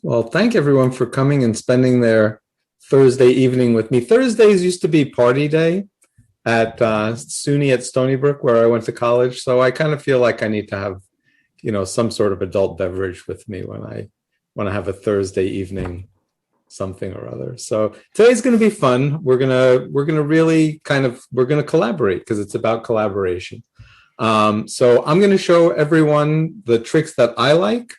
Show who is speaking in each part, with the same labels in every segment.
Speaker 1: Well, thank everyone for coming and spending their Thursday evening with me. Thursdays used to be party day at SUNY at Stony Brook, where I went to college. So I kind of feel like I need to have, some sort of adult beverage with me when I have a Thursday evening, something or other. So today's going to be fun. We're gonna really we're gonna collaborate because it's about collaboration. So I'm going to show everyone the tricks that I like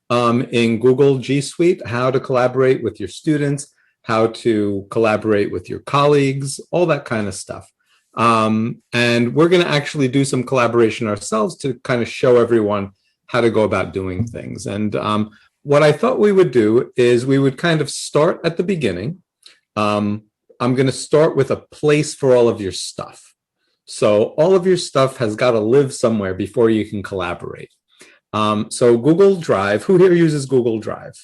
Speaker 1: in Google G Suite, how to collaborate with your students, how to collaborate with your colleagues, all that kind of stuff. And we're going to actually do some collaboration ourselves to kind of show everyone how to go about doing things. And what I thought we would do is we would kind of start at the beginning. I'm going to start with a place for all of your stuff. So all of your stuff has got to live somewhere before you can collaborate. So Google Drive, who here uses Google Drive?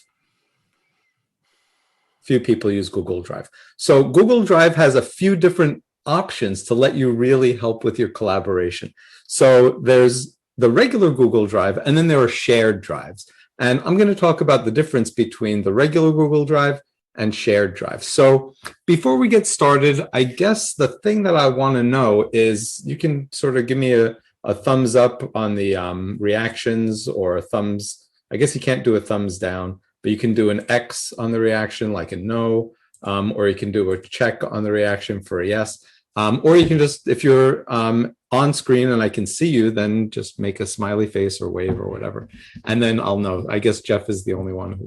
Speaker 1: Few people use Google Drive. So Google Drive has a few different options to let you really help with your collaboration. So there's the regular Google Drive, and then there are shared drives. And I'm going to talk about the difference between the regular Google Drive and shared drive. So before we get started, I guess the thing that I want to know is you can sort of give me a thumbs up on the reactions, or a thumbs, I guess you can't do a thumbs down, but you can do an X on the reaction, like a no, or you can do a check on the reaction for a yes. Or you can just, if you're on screen and I can see you, then just make a smiley face or wave or whatever. And then I'll know. I guess Jeff is the only one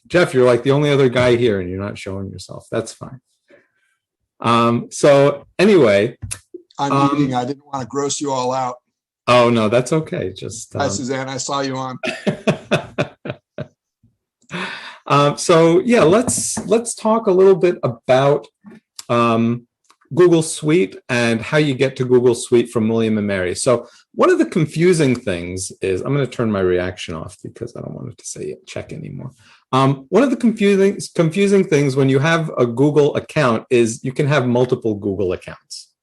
Speaker 1: Jeff, you're like the only other guy here and you're not showing yourself. That's fine. So anyway.
Speaker 2: I'm eating. I didn't want to gross you all out.
Speaker 1: Oh, no, that's okay. Just
Speaker 2: hi, Suzanne. I saw you on.
Speaker 1: So yeah, let's talk a little bit about Google Suite and how you get to Google Suite from William and Mary. So one of the confusing things is, I'm going to turn my reaction off because I don't want it to say check anymore. One of the confusing things when you have a Google account is you can have multiple Google accounts,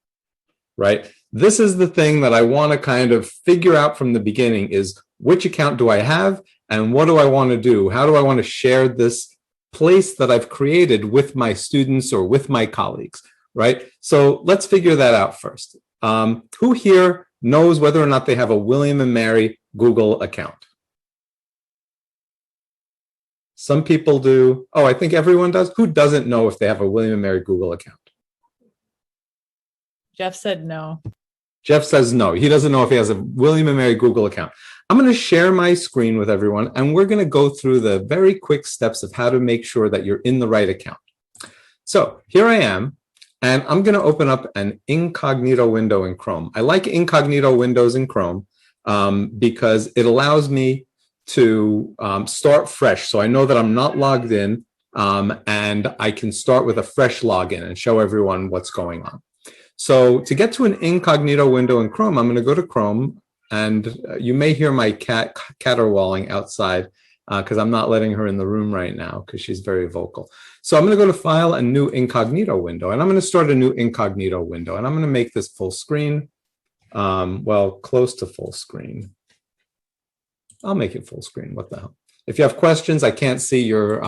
Speaker 1: right? This is the thing that I want to kind of figure out from the beginning is, which account do I have and what do I want to do? How do I want to share this place that I've created with my students or with my colleagues, right? So let's figure that out first. Who here knows whether or not they have a William and Mary Google account? Some people do. Oh, I think everyone does. Who doesn't know if they have a William and Mary Google account?
Speaker 3: Jeff said no.
Speaker 1: Jeff says no. He doesn't know if he has a William and Mary Google account. I'm going to share my screen with everyone, and we're going to go through the very quick steps of how to make sure that you're in the right account. So here I am, and I'm going to open up an incognito window in Chrome. I like incognito windows in Chrome because it allows me to start fresh. So I know that I'm not logged in, and I can start with a fresh login and show everyone what's going on. So to get to an incognito window in Chrome, I'm going to go to Chrome, and you may hear my cat caterwauling outside because I'm not letting her in the room right now because she's very vocal. So I'm going to go to File and New Incognito Window, and I'm going to start a new incognito window, and I'm going to make this full screen, well, close to full screen. I'll make it full screen. What the hell? If you have questions, I can't see your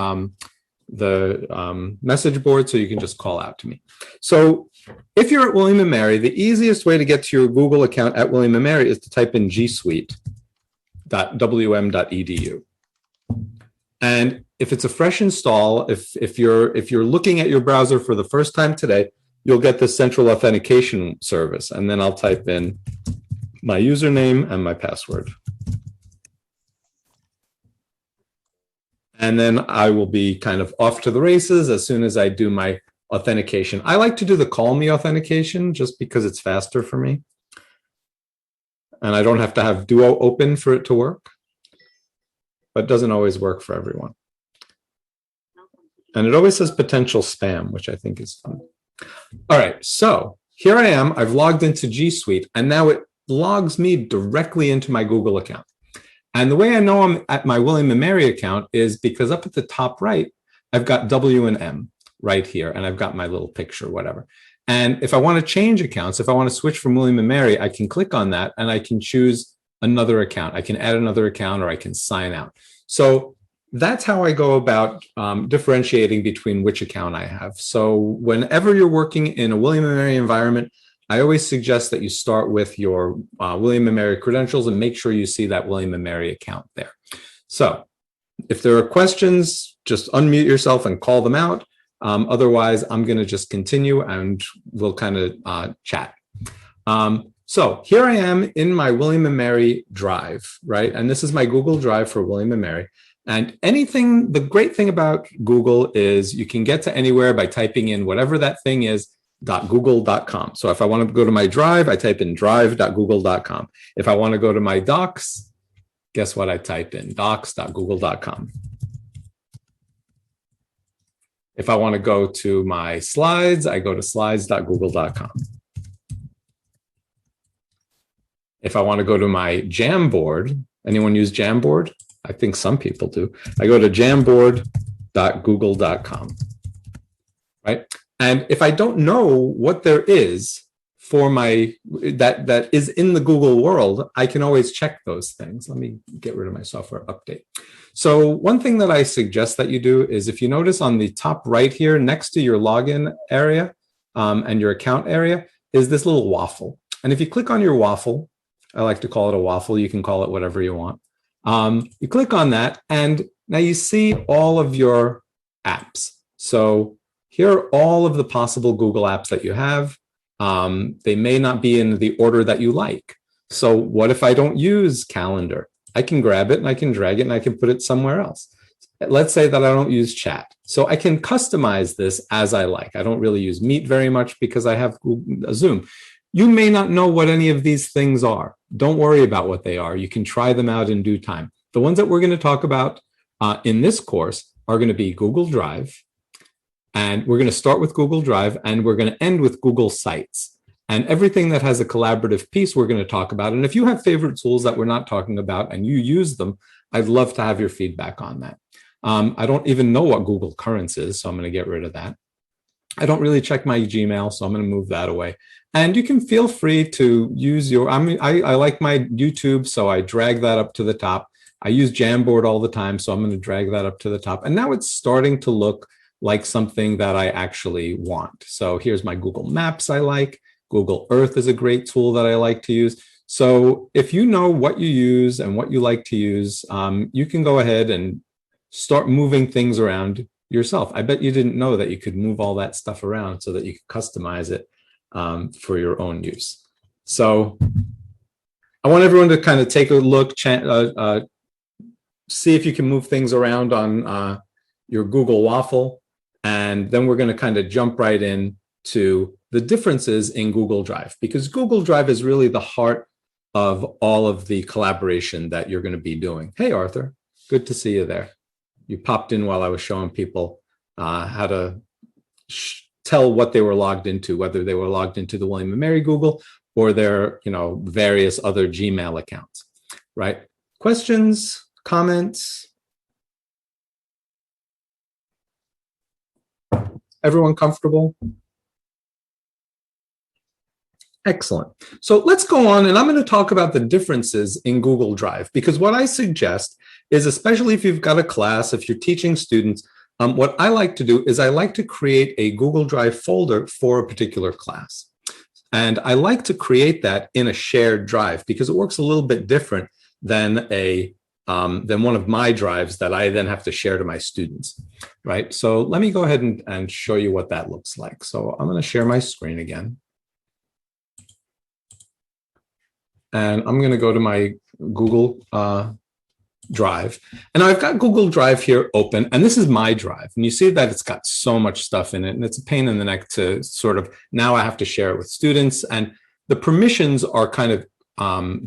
Speaker 1: message board, so you can just call out to me. So if you're at William & Mary, the easiest way to get to your Google account at William & Mary is to type in gsuite.wm.edu. And if it's a fresh install, if you're looking at your browser for the first time today, you'll get the central authentication service. And then I'll type in my username and my password. And then I will be kind of off to the races as soon as I do my authentication. I like to do the call me authentication just because it's faster for me. And I don't have to have Duo open for it to work. But it doesn't always work for everyone. And it always says potential spam, which I think is fun. All right, so here I am. I've logged into G Suite, and now it logs me directly into my Google account. And the way I know I'm at my William & Mary account is because up at the top right, I've got W and M right here, and I've got my little picture, whatever. And if I want to change accounts, if I want to switch from William & Mary, I can click on that, and I can choose another account. I can add another account, or I can sign out. So that's how I go about differentiating between which account I have. So whenever you're working in a William & Mary environment, I always suggest that you start with your William & Mary credentials and make sure you see that William & Mary account there. So if there are questions, just unmute yourself and call them out. Otherwise, I'm going to just continue and we'll kind of chat. So here I am in my William & Mary Drive, right? And this is my Google Drive for William & Mary. And the great thing about Google is you can get to anywhere by typing in whatever that thing is, .google.com. So if I want to go to my Drive, I type in drive.google.com. If I want to go to my Docs, guess what I type in? docs.google.com. If I want to go to my slides, I go to slides.google.com. If I want to go to my Jamboard, anyone use Jamboard? I think some people do. I go to jamboard.google.com, right? And if I don't know what there is for that is in the Google world, I can always check those things. Let me get rid of my software update. So one thing that I suggest that you do is if you notice on the top right here, next to your login area and your account area, is this little waffle. And if you click on your waffle, I like to call it a waffle. You can call it whatever you want. You click on that, and now you see all of your apps. So here are all of the possible Google apps that you have. They may not be in the order that you like. So what if I don't use Calendar? I can grab it and I can drag it and I can put it somewhere else. Let's say that I don't use chat. So I can customize this as I like. I don't really use Meet very much because I have Zoom. You may not know what any of these things are. Don't worry about what they are. You can try them out in due time. The ones that we're going to talk about in this course are going to be Google Drive. And we're going to start with Google Drive and we're going to end with Google Sites. And everything that has a collaborative piece we're going to talk about. And if you have favorite tools that we're not talking about and you use them, I'd love to have your feedback on that. I don't even know what Google Currents is, so I'm going to get rid of that. I don't really check my Gmail, so I'm going to move that away. And you can feel free to use your, I like my YouTube, so I drag that up to the top. I use Jamboard all the time, so I'm going to drag that up to the top. And now it's starting to look like something that I actually want. So here's my Google Maps I like. Google Earth is a great tool that I like to use. So if you know what you use and what you like to use, you can go ahead and start moving things around yourself. I bet you didn't know that you could move all that stuff around so that you could customize it for your own use. So I want everyone to kind of take a look, see if you can move things around on your Google Waffle. And then we're going to kind of jump right in to the differences in Google Drive, because Google Drive is really the heart of all of the collaboration that you're going to be doing. Hey, Arthur, good to see you there. You popped in while I was showing people how to tell what they were logged into, whether they were logged into the William & Mary Google or their, various other Gmail accounts, right? Questions, comments? Everyone comfortable? Excellent. So let's go on, and I'm going to talk about the differences in Google Drive, because what I suggest is, especially if you've got a class, if you're teaching students, what I like to do is I like to create a Google Drive folder for a particular class. And I like to create that in a shared drive because it works a little bit different than one of my drives that I then have to share to my students, right? So let me go ahead and show you what that looks like. So I'm going to share my screen again. And I'm going to go to my Google Drive. And I've got Google Drive here open, and this is my drive. And you see that it's got so much stuff in it, and it's a pain in the neck to sort of, now I have to share it with students. And the permissions are kind of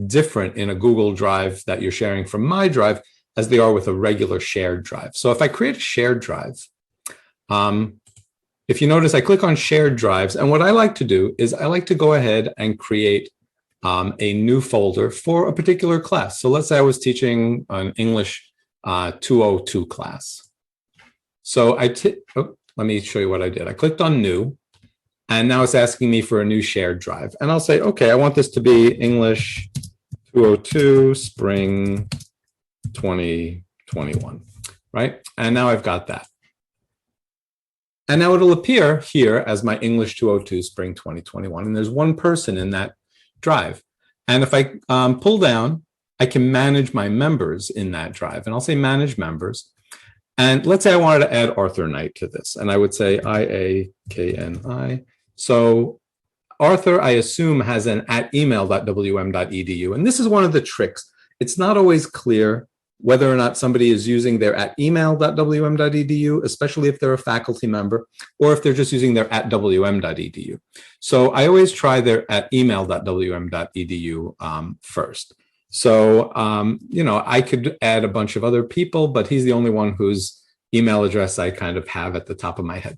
Speaker 1: different in a Google Drive that you're sharing from my drive as they are with a regular shared drive. So if I create a shared drive, if you notice, I click on shared drives. And what I like to do is I like to go ahead and create a new folder for a particular class. So let's say I was teaching an English 202 class. So let me show you what I did. I clicked on new, and now it's asking me for a new shared drive. And I'll say, okay, I want this to be English 202 spring 2021, right? And now I've got that. And now it'll appear here as my English 202 Spring 2021. And there's one person in that drive. And if I pull down, I can manage my members in that drive. And I'll say manage members. And let's say I wanted to add Arthur Knight to this. And I would say IAKNI. So Arthur, I assume, has an @email.wm.edu. And this is one of the tricks. It's not always clear whether or not somebody is using their @email.wm.edu, especially if they're a faculty member, or if they're just using their @wm.edu. So I always try their @email.wm.edu first. So, I could add a bunch of other people, but he's the only one whose email address I kind of have at the top of my head.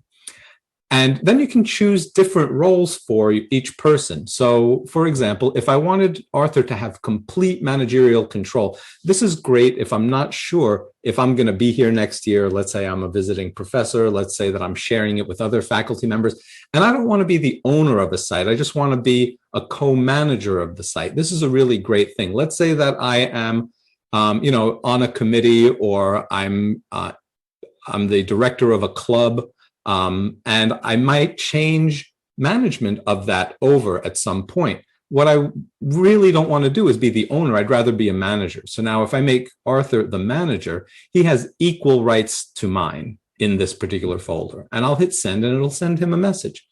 Speaker 1: And then you can choose different roles for each person. So, for example, if I wanted Arthur to have complete managerial control, this is great if I'm not sure if I'm going to be here next year. Let's say I'm a visiting professor. Let's say that I'm sharing it with other faculty members. And I don't want to be the owner of a site. I just want to be a co-manager of the site. This is a really great thing. Let's say that I am, on a committee, or I'm the director of a club. And I might change management of that over at some point. What I really don't want to do is be the owner. I'd rather be a manager. So now if I make Arthur the manager, he has equal rights to mine in this particular folder. And I'll hit send, and it'll send him a message.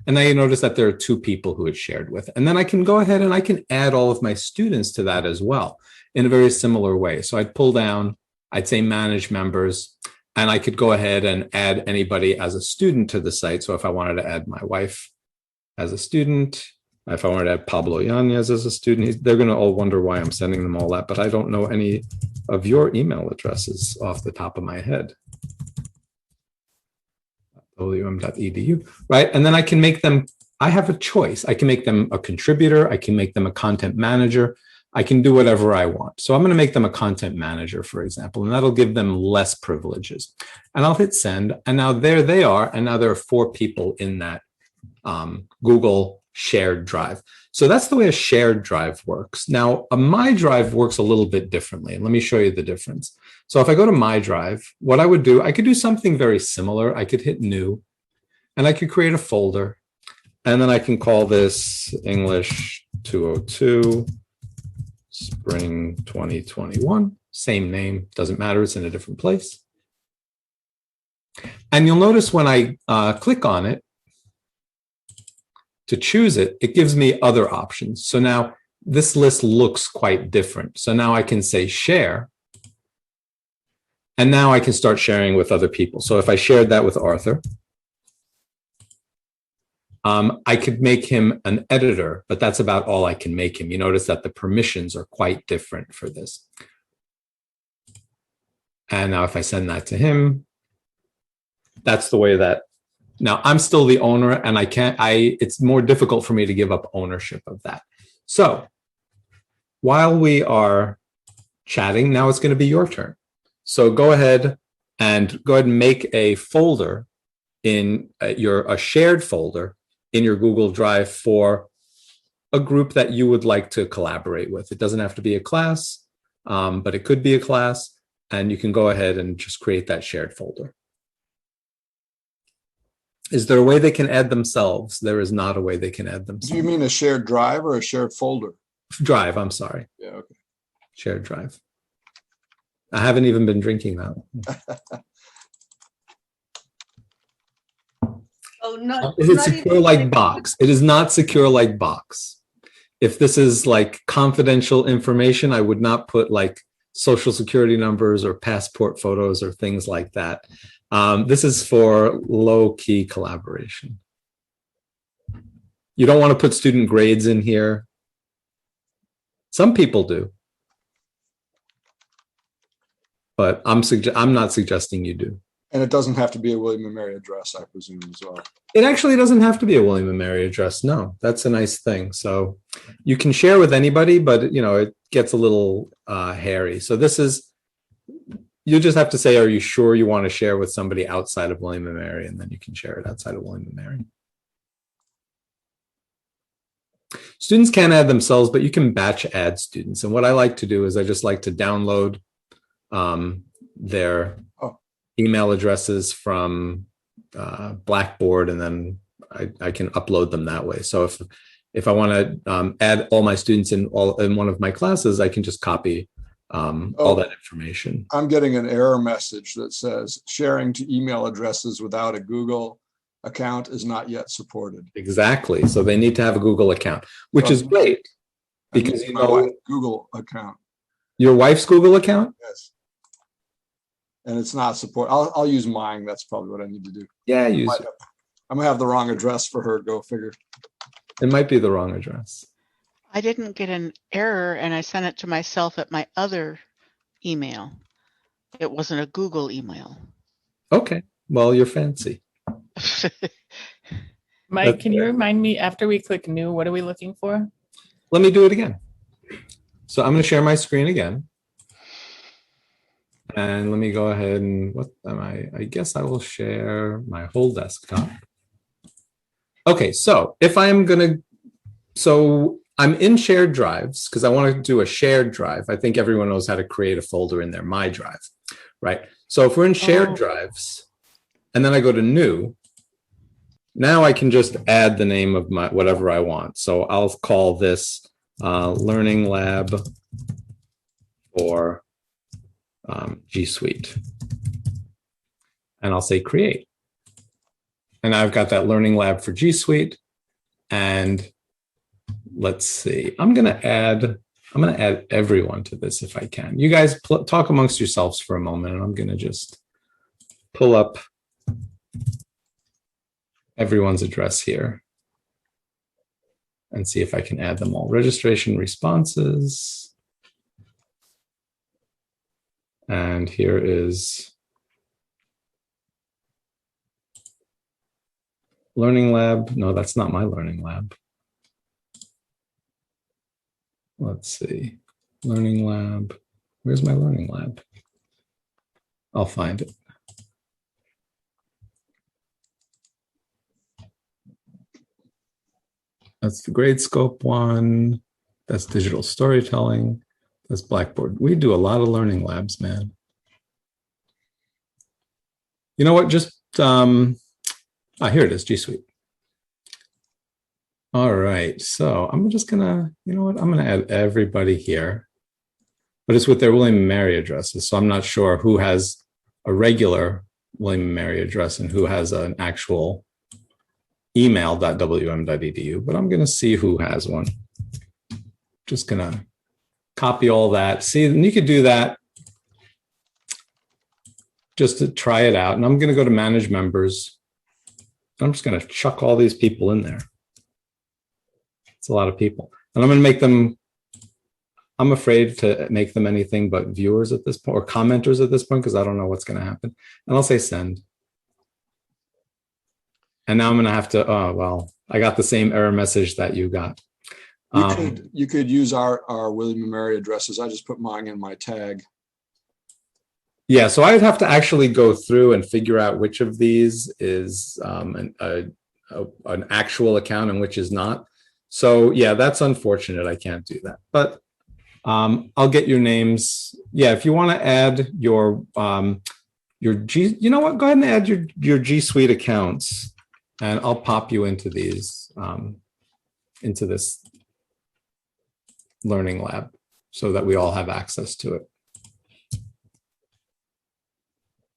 Speaker 1: And now you notice that there are 2 people who it's shared with. And then I can go ahead and I can add all of my students to that as well in a very similar way. So I'd pull down, I'd say manage members. And I could go ahead and add anybody as a student to the site. So if I wanted to add my wife as a student, if I wanted to add Pablo Yanez as a student, they're going to all wonder why I'm sending them all that, but I don't know any of your email addresses off the top of my head. wm.edu, right? And then I can make them, I have a choice. I can make them a contributor. I can make them a content manager. I can do whatever I want. So I'm going to make them a content manager, for example, and that'll give them less privileges. And I'll hit send. And now there they are. And now there are 4 people in that Google shared drive. So that's the way a shared drive works. Now, a My Drive works a little bit differently. And let me show you the difference. So if I go to My Drive, what I would do, I could do something very similar. I could hit new, and I could create a folder. And then I can call this English 202. Spring 2021, same name, doesn't matter, it's in a different place. And you'll notice when I click on it to choose it, it gives me other options. So now this list looks quite different. So now I can say share, and now I can start sharing with other people. So if I shared that with Arthur, I could make him an editor, but that's about all I can make him. You notice that the permissions are quite different for this. And now if I send that to him, that's the way that, now I'm still the owner, and it's more difficult for me to give up ownership of that. So while we are chatting, now it's going to be your turn. So go ahead and make a folder in a shared folder in your Google Drive for a group that you would like to collaborate with. It doesn't have to be a class, but it could be a class, and you can go ahead and just create that shared folder. Is there a way they can add themselves? There is not a way they can add themselves.
Speaker 2: Do you mean a shared drive or a shared folder?
Speaker 1: Drive, I'm sorry.
Speaker 2: Yeah, okay.
Speaker 1: Shared drive. I haven't even been drinking that one.
Speaker 3: Oh, no.
Speaker 1: Is it secure like Box? It is not secure like Box. If this is like confidential information, I would not put like social security numbers or passport photos or things like that. This is for low-key collaboration. You don't want to put student grades in here. Some people do, but I'm not suggesting you do.
Speaker 2: And it doesn't have to be a William and Mary address, I presume, as well.
Speaker 1: It actually doesn't have to be a William and Mary address. No, that's a nice thing. So you can share with anybody, but it gets a little hairy. So this is, you just have to say, are you sure you want to share with somebody outside of William and Mary? And then you can share it outside of William and Mary. Students can add themselves, but you can batch add students. And what I like to do is I just like to download their email addresses from Blackboard, and then I can upload them that way. So if I want to add all my students in one of my classes, I can just copy all that information.
Speaker 2: I'm getting an error message that says sharing to email addresses without a Google account is not yet supported.
Speaker 1: Exactly. So they need to have a Google account, which is great because
Speaker 2: my wife's Google account.
Speaker 1: Your wife's Google account?
Speaker 2: Yes. And it's not support. I'll use mine. That's probably what I need to do.
Speaker 1: Yeah, use it.
Speaker 2: I'm gonna have the wrong address for her. Go figure.
Speaker 1: It might be the wrong address.
Speaker 4: I didn't get an error and I sent it to myself at my other email. It wasn't a Google email.
Speaker 1: Okay. Well, you're fancy.
Speaker 5: Mike,
Speaker 1: That's
Speaker 5: can you
Speaker 1: fair.
Speaker 5: remind me after we click new, what are we looking for?
Speaker 1: Let me do it again. So I'm going to share my screen again. And let me go ahead and what am I guess I will share my whole desktop. Okay, so if I'm going to, so I'm in shared drives because I want to do a shared drive. I think everyone knows how to create a folder in their My Drive, right? So if we're in shared drives and then I go to new, now I can just add the name of my whatever I want. So I'll call this Learning Lab for G Suite. And I'll say create. And I've got that Learning Lab for G Suite. And let's see, I'm going to add everyone to this if I can. You guys talk amongst yourselves for a moment, and I'm going to just pull up everyone's address here and see if I can add them all. Registration responses. And here is Learning Lab. No, that's not my Learning Lab. Let's see. Learning Lab. Where's my Learning Lab? I'll find it. That's the Gradescope one. That's digital storytelling. That's Blackboard. We do a lot of learning labs, man. You know what? Just, here it is, G Suite. All right, so I'm just gonna, you know what? I'm gonna add everybody here, but it's with their William and Mary addresses. So I'm not sure who has a regular William and Mary address and who has an actual email.wm.edu, but I'm gonna see who has one. Just gonna copy all that. See, and you could do that just to try it out. And I'm gonna go to manage members. I'm just gonna chuck all these people in there. It's a lot of people. And I'm going to make them, I'm afraid to make them anything but viewers at this point or commenters at this point because I don't know what's going to happen. And I'll say send. And now I'm going to have to, oh, well, I got the same error message that you got.
Speaker 2: You could use our William and Mary addresses. I just put mine in my tag.
Speaker 1: Yeah, so I'd have to actually go through and figure out which of these is an actual account and which is not. So yeah, that's unfortunate. I can't do that, but I'll get your names. Yeah, if you want to add your G, you know what? Go ahead and add your G Suite accounts, and I'll pop you into these into this learning lab so that we all have access to it.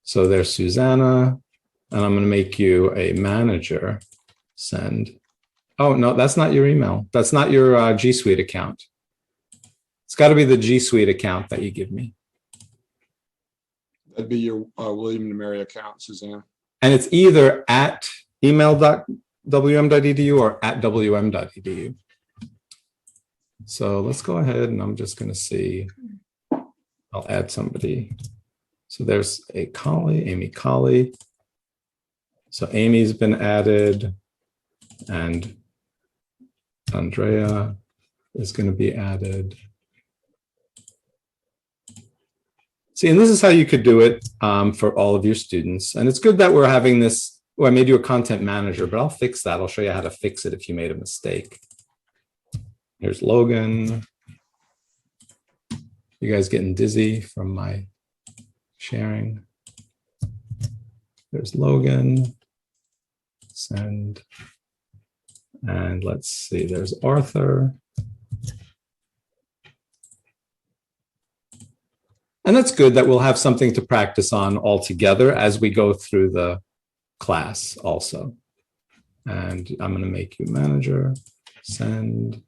Speaker 1: So there's Susanna, and I'm going to make you a manager. Send. Oh, no, that's not your email. That's not your G Suite account. It's got to be the G Suite account that you give me.
Speaker 2: That'd be your William and Mary account, Suzanne.
Speaker 1: And it's either at email.wm.edu or at wm.edu. So let's go ahead and I'm just going to see. I'll add somebody. So there's a Colley, Amy Colley. So Amy's been added and Andrea is going to be added. See, and this is how you could do it for all of your students. And it's good that we're having this. Well, I made you a content manager, but I'll fix that. I'll show you how to fix it if you made a mistake. Here's Logan. You guys getting dizzy from my sharing? There's Logan, send. And let's see, there's Arthur. And that's good that we'll have something to practice on all together as we go through the class also. And I'm going to make you manager, send.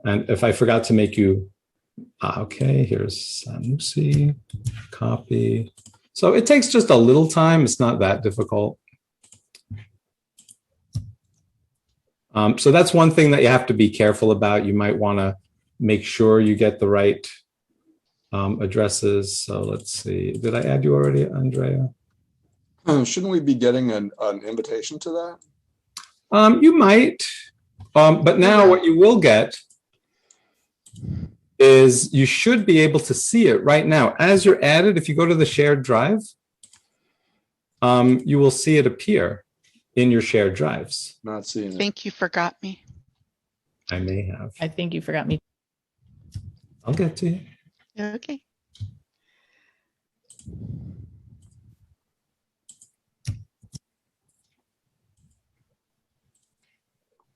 Speaker 1: And if I forgot to make you, okay, here's Sanusi, copy. So it takes just a little time. It's not that difficult. So that's one thing that you have to be careful about. You might want to make sure you get the right addresses. So let's see. Did I add you already, Andrea?
Speaker 2: Shouldn't we be getting an invitation to that?
Speaker 1: You might, but now what you will get is you should be able to see it right now. As you're added, if you go to the shared drive, you will see it appear in your shared drives.
Speaker 2: Not seeing
Speaker 4: I
Speaker 2: it.
Speaker 4: think you forgot me.
Speaker 1: I may have.
Speaker 5: I think you forgot me.
Speaker 1: I'll get to you.
Speaker 4: Okay.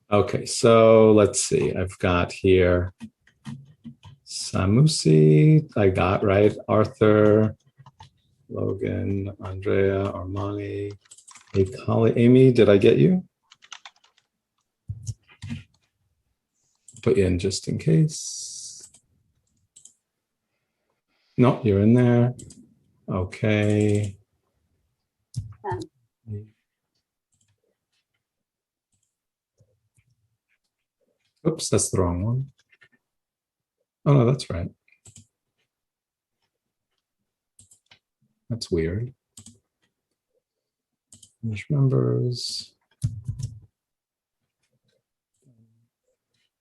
Speaker 1: Okay, so let's see. I've got here Samusi, I got right. Arthur, Logan, Andrea, Armani, Amy, did I get you? Put you in just in case. No, you're in there. Okay. Oops, that's the wrong one. Oh, no, that's right. That's weird. Manage members.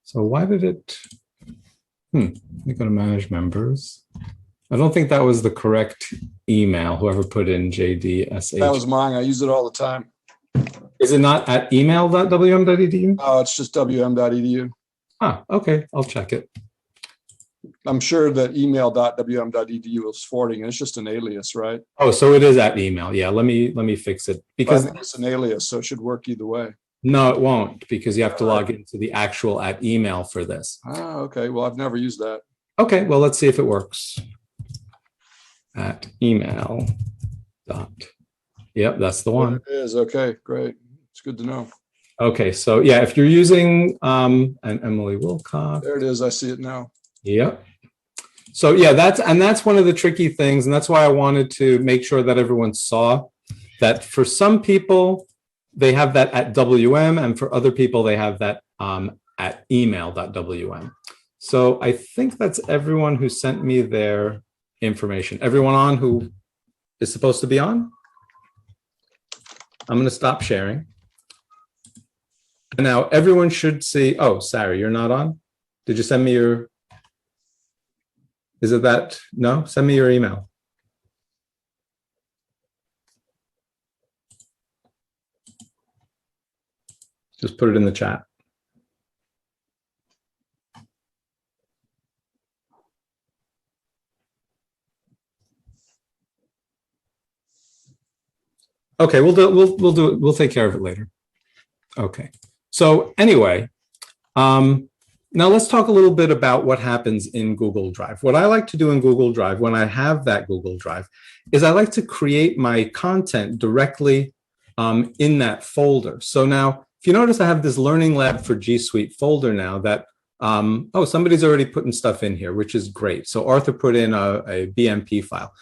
Speaker 1: So why did it? We're going to manage members. I don't think that was the correct email, whoever put in JDSH.
Speaker 2: That was mine. I use it all the time.
Speaker 1: Is it not at email.wm.edu?
Speaker 2: Oh, it's just wm.edu.
Speaker 1: Ah, okay, I'll check it.
Speaker 2: I'm sure that email.wm.edu is forwarding. It's just an alias, right?
Speaker 1: Oh, so it is at email. Yeah, let me fix it because
Speaker 2: I think it's an alias, so it should work either way.
Speaker 1: no, it won't because you have to log into the actual at email for this.
Speaker 2: Ah, okay. Well, I've never used that.
Speaker 1: Okay, well, let's see if it works. At email dot. Yep, that's the one.
Speaker 2: It is. Okay, great. It's good to know.
Speaker 1: Okay, so yeah, if you're using and Emily Wilcox.
Speaker 2: There it is. I see it now.
Speaker 1: Yep. So yeah, that's one of the tricky things, and that's why I wanted to make sure that everyone saw that for some people they have that at WM, and for other people they have that at email.wm. So I think that's everyone who sent me their information. Everyone on who is supposed to be on? I'm going to stop sharing. And now everyone should see, oh, Sarah, you're not on? Did you send me your, is it that? No, send me your email. Just put it in the chat. Okay, we'll do it. We'll take care of it later. Okay. So anyway, now let's talk a little bit about what happens in Google Drive. What I like to do in Google Drive when I have that Google Drive is I like to create my content directly in that folder. So now, if you notice, I have this Learning Lab for G Suite folder now that, oh, somebody's already putting stuff in here, which is great. So Arthur put in a BMP file.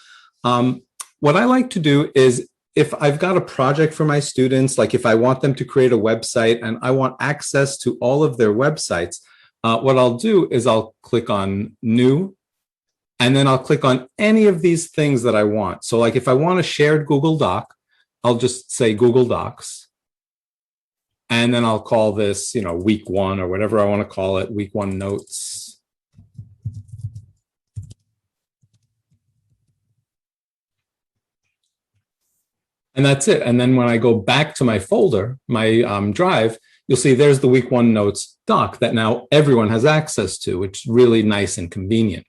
Speaker 1: What I like to do is, if I've got a project for my students, like if I want them to create a website and I want access to all of their websites, what I'll do is I'll click on New, and then I'll click on any of these things that I want. So like if I want a shared Google Doc, I'll just say Google Docs. And then I'll call this, you know, week 1 or whatever I want to call it, week 1 notes. And that's it. And then when I go back to my folder, my drive, you'll see there's the week 1 notes doc that now everyone has access to, which is really nice and convenient.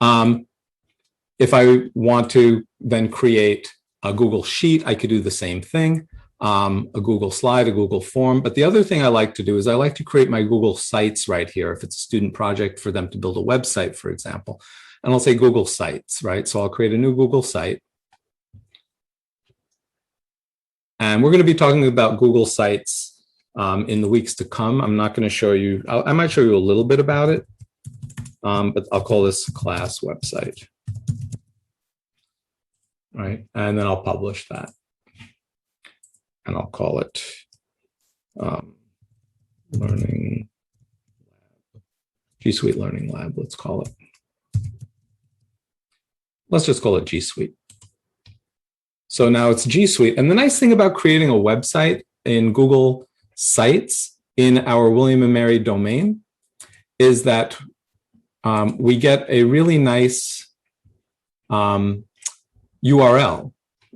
Speaker 1: If I want to then create a Google Sheet, I could do the same thing. A Google slide, a Google form. But the other thing I like to do is I like to create my Google Sites right here. If it's a student project for them to build a website, for example, and I'll say Google Sites, right? So I'll create a new Google site. And we're going to be talking about Google Sites in the weeks to come. I'm not going to show you, I might show you a little bit about it, but I'll call this class website. Right, and then I'll publish that. And I'll call it Learning Lab, G Suite Learning Lab, let's call it. Let's just call it G Suite. So now it's G Suite. And the nice thing about creating a website in Google Sites in our William and Mary domain is that we get a really nice URL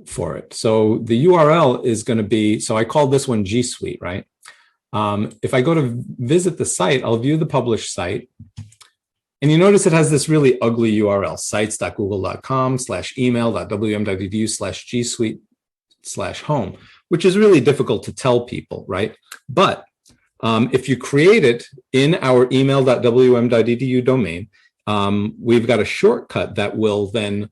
Speaker 1: for it. So the URL is going to be, so I called this one G Suite, right? If I go to visit the site, I'll view the published site. And you notice it has this really ugly URL, sites.google.com/email.wm.edu/gsuite/home, which is really difficult to tell people, right? But if you create it in our email.wm.edu domain, we've got a shortcut that will then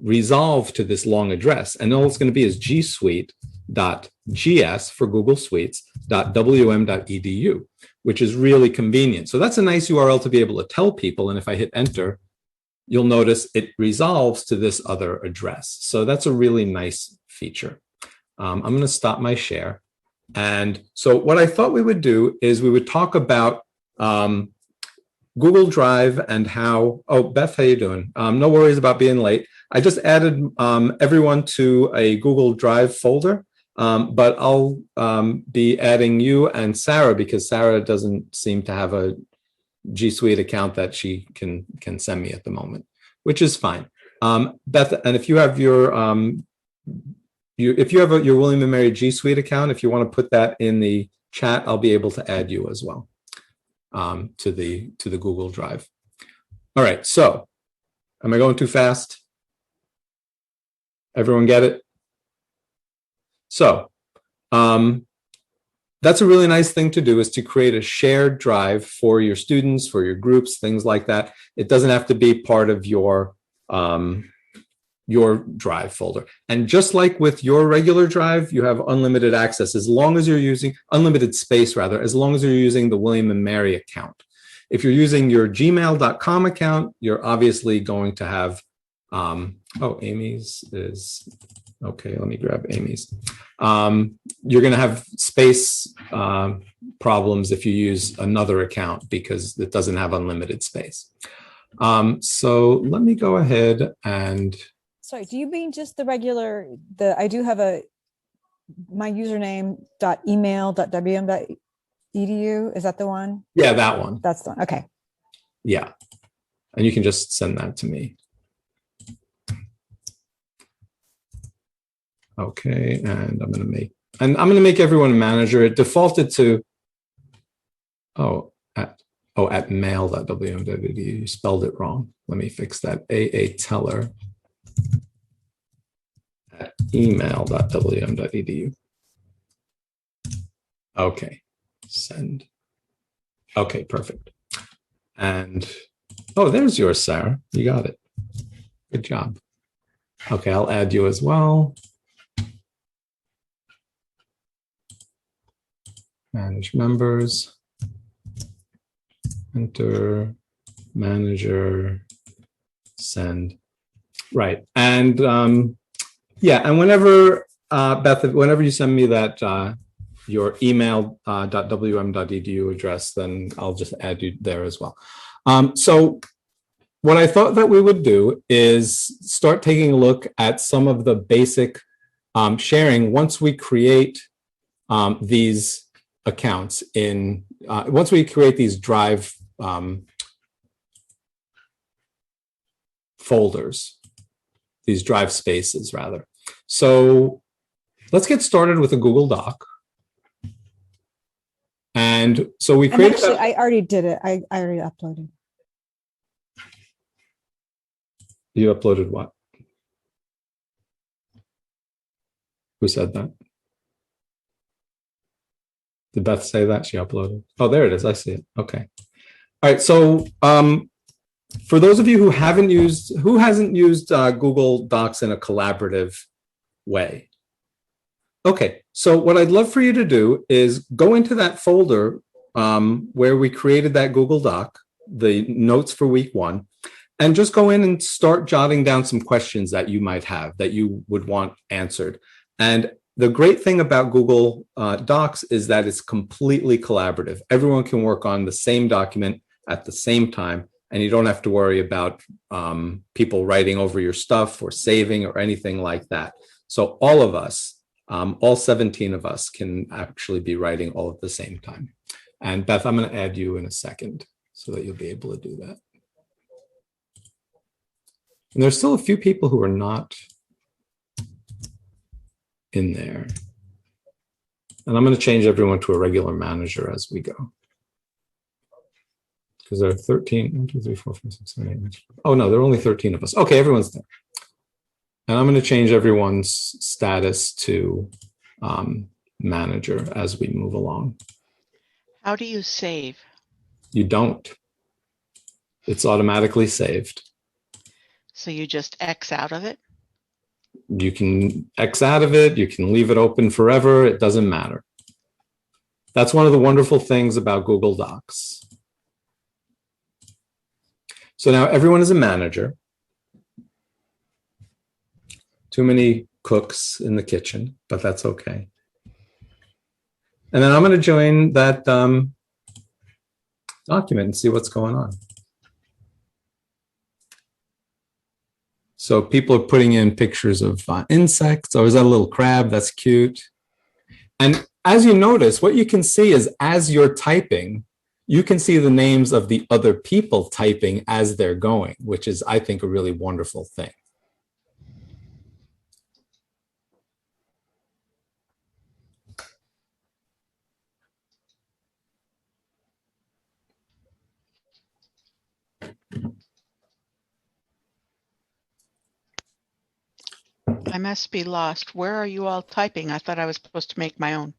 Speaker 1: resolve to this long address. And all it's going to be is gsuite.gs for Google Suites.wm.edu, which is really convenient. So that's a nice URL to be able to tell people. And if I hit enter, you'll notice it resolves to this other address. So that's a really nice feature. I'm going to stop my share. And so what I thought we would do is we would talk about Google Drive and how, oh, Beth, how you doing? No worries about being late. I just added everyone to a Google Drive folder, but I'll be adding you and Sarah because Sarah doesn't seem to have a G Suite account that she can send me at the moment, which is fine. Beth, and if you have your your William and Mary G Suite account, if you want to put that in the chat, I'll be able to add you as well to the Google Drive. All right, so am I going too fast? Everyone get it? So that's a really nice thing to do, is to create a shared drive for your students, for your groups, things like that. It doesn't have to be part of your drive folder. And just like with your regular drive, you have unlimited access as long as you're using unlimited space, rather, as long as you're using the William and Mary account. If you're using your gmail.com account, you're obviously going to have oh, Amy's is okay. Let me grab Amy's. You're going to have space problems if you use another account because it doesn't have unlimited space. So let me go ahead and.
Speaker 6: Sorry, do you mean just the regular? I do have my username .email.wm.edu. Is that the one?
Speaker 1: Yeah, that one.
Speaker 6: That's the one. Okay.
Speaker 1: Yeah, and you can just send that to me. Okay, and I'm going to make everyone a manager. It defaulted to at mail.wm.edu. You spelled it wrong. Let me fix that. Teller at email.wm.edu. Okay, send. Okay, perfect. And oh, there's yours, Sarah. You got it. Good job. Okay, I'll add you as well. Manage members, enter, manager, send. Right, and yeah, and whenever, Beth, whenever you send me that, your email.wm.edu address, then I'll just add you there as well. So what I thought that we would do is start taking a look at some of the basic sharing once we create these accounts once we create these Drive folders, these Drive spaces rather. So let's get started with a Google Doc. And so we created.
Speaker 6: Actually, I already did it. I already uploaded.
Speaker 1: You uploaded what? Who said that? Did Beth say that? She uploaded. Oh, there it is. I see it. Okay. All right. So for those of you who hasn't used Google Docs in a collaborative way. Okay. So what I'd love for you to do is go into that folder where we created that Google Doc, the notes for week 1, and just go in and start jotting down some questions that you might have that you would want answered. And the great thing about Google Docs is that it's completely collaborative. Everyone can work on the same document at the same time, and you don't have to worry about people writing over your stuff or saving or anything like that. So all of us, all 17 of us, can actually be writing all at the same time. And Beth, I'm going to add you in a second so that you'll be able to do that. And there's still a few people who are not in there. And I'm going to change everyone to a regular manager as we go. Because there are 13, 1, 2, 3, 4, 5, 6, 7, 8. Oh no, there are only 13 of us. Okay, everyone's there. And I'm going to change everyone's status to manager as we move along.
Speaker 4: How do you save?
Speaker 1: You don't. It's automatically saved.
Speaker 4: So you just X out of it?
Speaker 1: You can X out of it. You can leave it open forever. It doesn't matter. That's one of the wonderful things about Google Docs. So now everyone is a manager. Too many cooks in the kitchen, but that's okay. And then I'm going to join that document and see what's going on. So people are putting in pictures of insects. Oh, is that a little crab? That's cute. And as you notice, what you can see is as you're typing, you can see the names of the other people typing as they're going, which is, I think, a really wonderful thing.
Speaker 4: I must be lost. Where are you all typing? I thought I was supposed to make my own.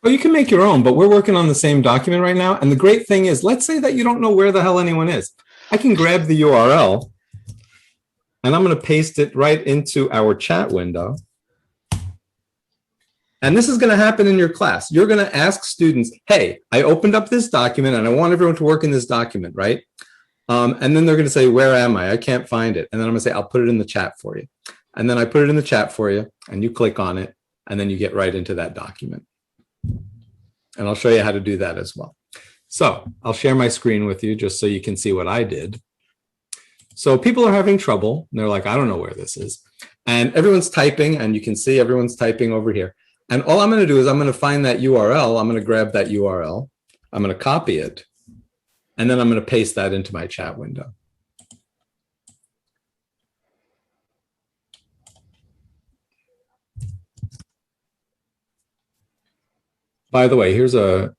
Speaker 1: Well, you can make your own, but we're working on the same document right now. And the great thing is, let's say that you don't know where the hell anyone is. I can grab the URL and I'm going to paste it right into our chat window. And this is going to happen in your class. You're going to ask students, hey, I opened up this document and I want everyone to work in this document, right? And then they're going to say, where am I? I can't find it. And then I'm going to say, I'll put it in the chat for you. And then I put it in the chat for you and you click on it and then you get right into that document. And I'll show you how to do that as well. So I'll share my screen with you just so you can see what I did. So people are having trouble. And they're like, I don't know where this is. And everyone's typing and you can see everyone's typing over here. And all I'm going to do is I'm going to find that URL. I'm going to grab that URL. I'm going to copy it. And then I'm going to paste that into my chat window. By the way, here's a,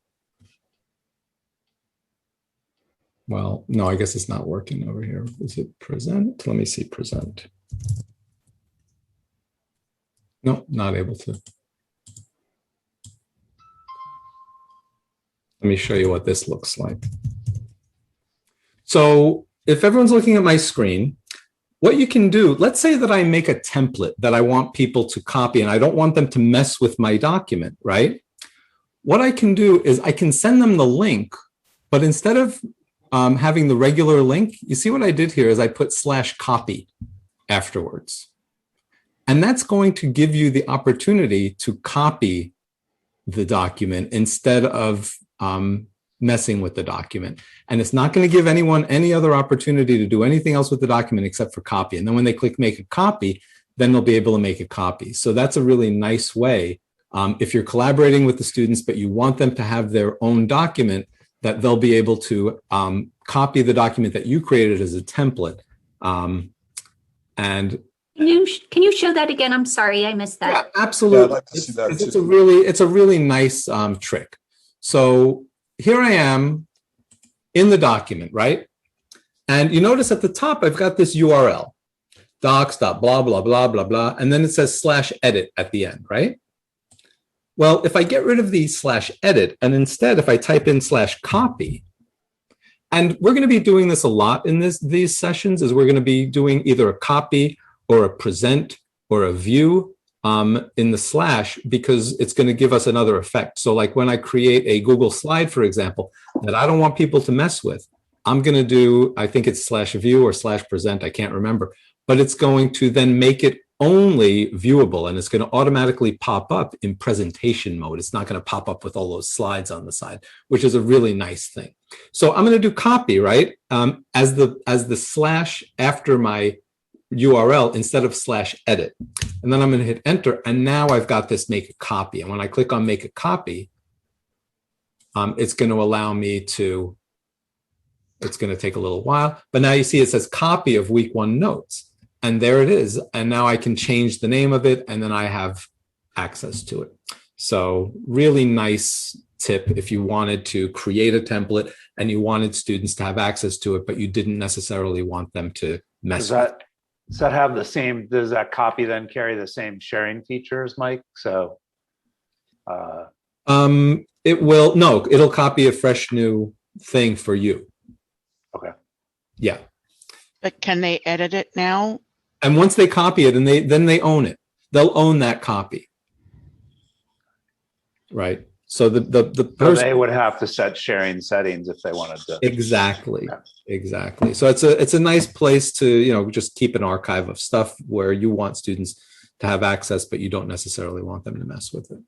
Speaker 1: well, no, I guess it's not working over here. Is it present? Let me see present. No, not able to. Let me show you what this looks like. So if everyone's looking at my screen, what you can do, let's say that I make a template that I want people to copy and I don't want them to mess with my document, right? What I can do is I can send them the link, but instead of having the regular link, you see what I did here is I put /copy afterwards. And that's going to give you the opportunity to copy the document instead of messing with the document. And it's not going to give anyone any other opportunity to do anything else with the document except for copy. And then when they click make a copy, then they'll be able to make a copy. So that's a really nice way. If you're collaborating with the students, but you want them to have their own document, that they'll be able to copy the document that you created as a template. And
Speaker 7: can you show that again? I'm sorry, I missed that.
Speaker 1: yeah, absolutely.
Speaker 2: Yeah, I'd like to see that
Speaker 1: It's a really nice trick. So here I am in the document, right? And you notice at the top, I've got this URL. docs dot blah blah blah blah blah, and then it says /edit at the end, right? Well, if I get rid of the /edit, and instead if I type in /copy, and we're going to be doing this a lot in these sessions, is we're going to be doing either a copy or a present or a view in the / because it's going to give us another effect. So like when I create a Google slide, for example, that I don't want people to mess with, I'm going to do, I think it's /view or /present, I can't remember, but it's going to then make it only viewable, and it's going to automatically pop up in presentation mode. It's not going to pop up with all those slides on the side, which is a really nice thing. So I'm going to do copy, right? As the / after my URL instead of /edit. And then I'm going to hit enter. And now I've got this make a copy. And when I click on make a copy, it's going to allow me to, it's going to take a little while, but now you see it says copy of week 1 notes. And there it is. And now I can change the name of it, and then I have access to it. So really nice tip if you wanted to create a template and you wanted students to have access to it, but you didn't necessarily want them to mess with it.
Speaker 8: Does that have the same, does that copy then carry the same sharing features, Mike? So
Speaker 1: it will, no, it'll copy a fresh new thing for you.
Speaker 8: Okay.
Speaker 1: Yeah.
Speaker 4: But can they edit it now?
Speaker 1: And once they copy it, and then they own it, they'll own that copy. Right. So the
Speaker 8: So
Speaker 1: person,
Speaker 8: they would have to set sharing settings if they wanted to.
Speaker 1: exactly.
Speaker 8: Yeah.
Speaker 1: Exactly. So it's a nice place to, you know, just keep an archive of stuff where you want students to have access, but you don't necessarily want them to mess with it.